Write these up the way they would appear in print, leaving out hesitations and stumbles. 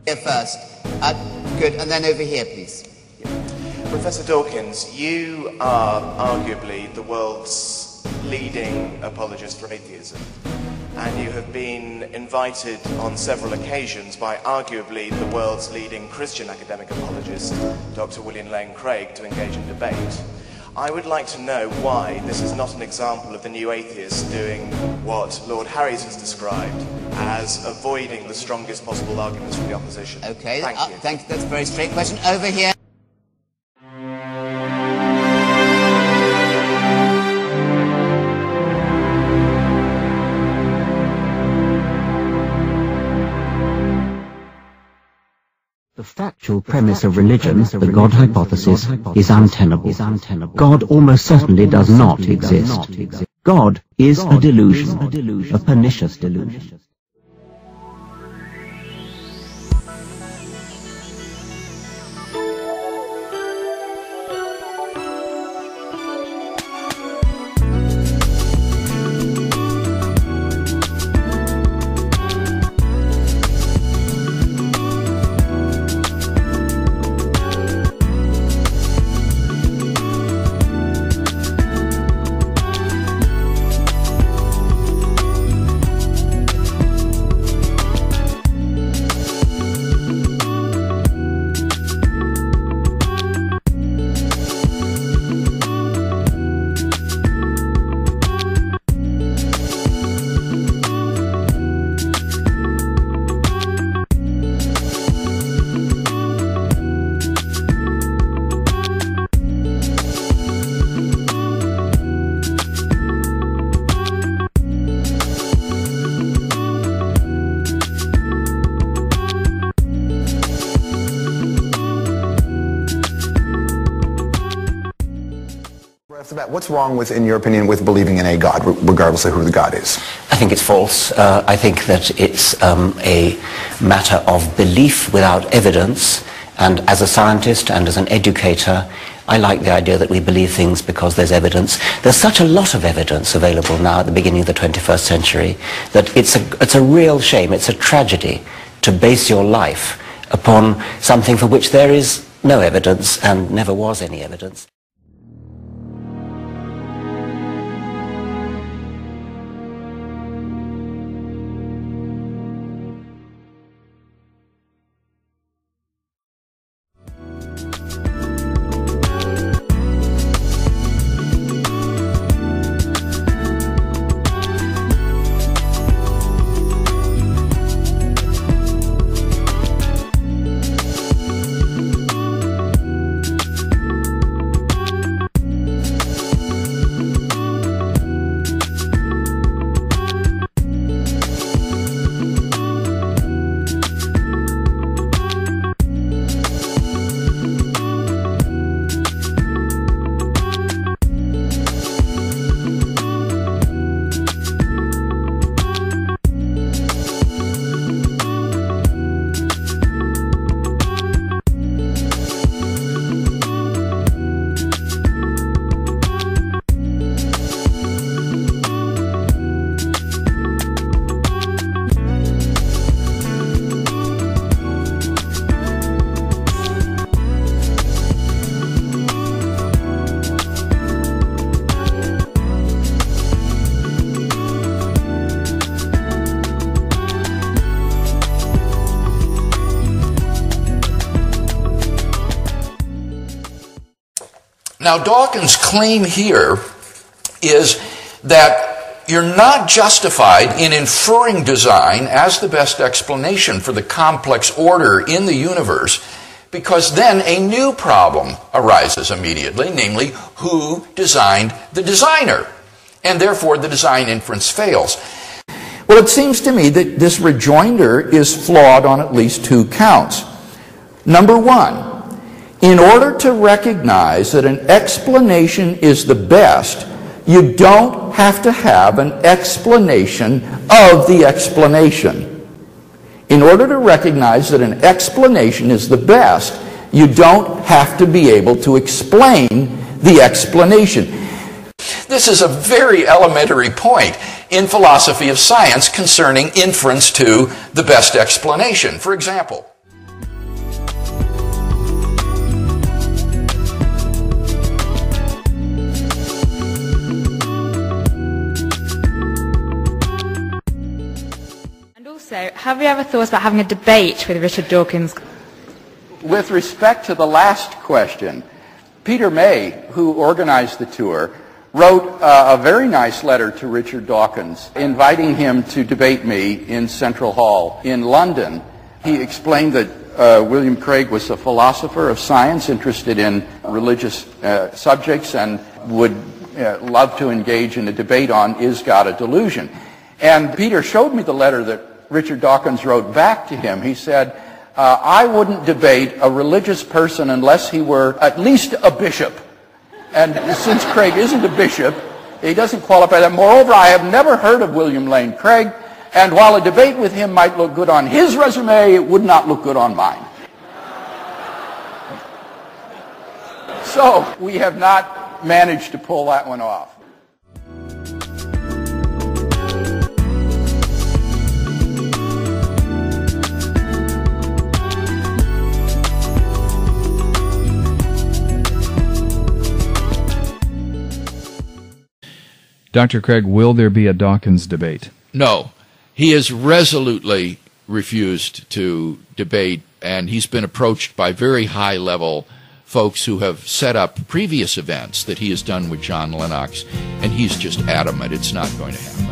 Here first. Good, and then over here, please. Professor Dawkins, you are arguably the world's leading apologist for atheism, and you have been invited on several occasions by arguably the world's leading Christian academic apologist, Dr. William Lane Craig, to engage in debate. I would like to know why this is not an example of the new atheists doing what Lord Harries has described as avoiding the strongest possible arguments from the opposition. Okay, thank you. That's a very straight question. Over here. The factual premise of religion, the God hypothesis, is untenable. God almost certainly does not exist. God is a delusion, a pernicious delusion. What's wrong with, in your opinion, with believing in a God, regardless of who the God is? I think it's false. I think that it's a matter of belief without evidence, and as a scientist and as an educator, I like the idea that we believe things because there's evidence. There's such a lot of evidence available now at the beginning of the 21st century that it's a real shame, it's a tragedy to base your life upon something for which there is no evidence and never was any evidence. Now, Dawkins' claim here is that you're not justified in inferring design as the best explanation for the complex order in the universe, because then a new problem arises immediately, namely, who designed the designer? And therefore, the design inference fails. Well, it seems to me that this rejoinder is flawed on at least two counts. Number one, in order to recognize that an explanation is the best, you don't have to have an explanation of the explanation. In order to recognize that an explanation is the best, you don't have to be able to explain the explanation. This is a very elementary point in philosophy of science concerning inference to the best explanation. For example, have you ever thought about having a debate with Richard Dawkins? With respect to the last question, Peter May, who organized the tour, wrote a very nice letter to Richard Dawkins inviting him to debate me in Central Hall in London. He explained that William Craig was a philosopher of science interested in religious subjects and would love to engage in a debate on is God a delusion. And Peter showed me the letter that Richard Dawkins wrote back to him. He said, I wouldn't debate a religious person unless he were at least a bishop. And since Craig isn't a bishop, he doesn't qualify that. Moreover, I have never heard of William Lane Craig, and while a debate with him might look good on his resume, it would not look good on mine. So we have not managed to pull that one off. Dr. Craig, will there be a Dawkins debate? No. He has resolutely refused to debate, and he's been approached by very high-level folks who have set up previous events that he has done with John Lennox, and he's just adamant it's not going to happen.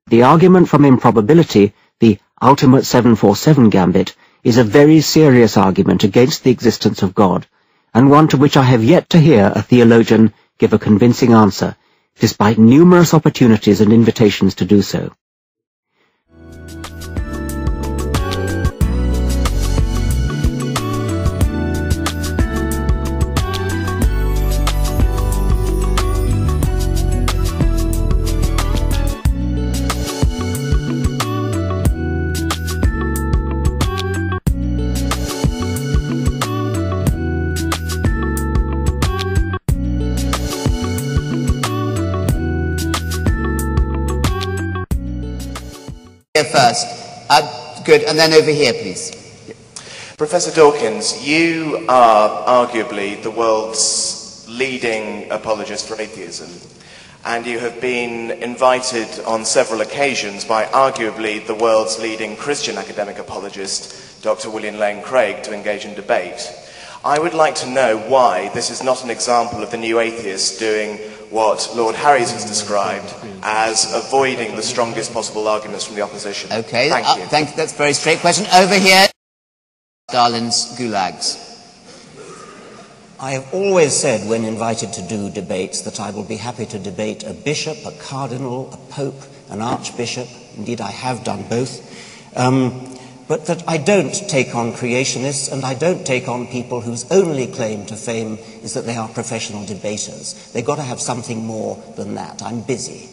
The argument from improbability, the ultimate 747 gambit, is a very serious argument against the existence of God, and one to which I have yet to hear a theologian give a convincing answer, despite numerous opportunities and invitations to do so. Here first. Good, and then over here, please. Professor Dawkins, you are arguably the world's leading apologist for atheism, and you have been invited on several occasions by arguably the world's leading Christian academic apologist, Dr. William Lane Craig, to engage in debate. I would like to know why this is not an example of the new atheists doing what Lord Harries has described as avoiding the strongest possible arguments from the opposition. Okay, thank you. Thank you. That's a very straight question. Over here, Stalin's gulags. I have always said when invited to do debates that I will be happy to debate a bishop, a cardinal, a pope, an archbishop. Indeed, I have done both. But that I don't take on creationists, and I don't take on people whose only claim to fame is that they are professional debaters. They've got to have something more than that. I'm busy.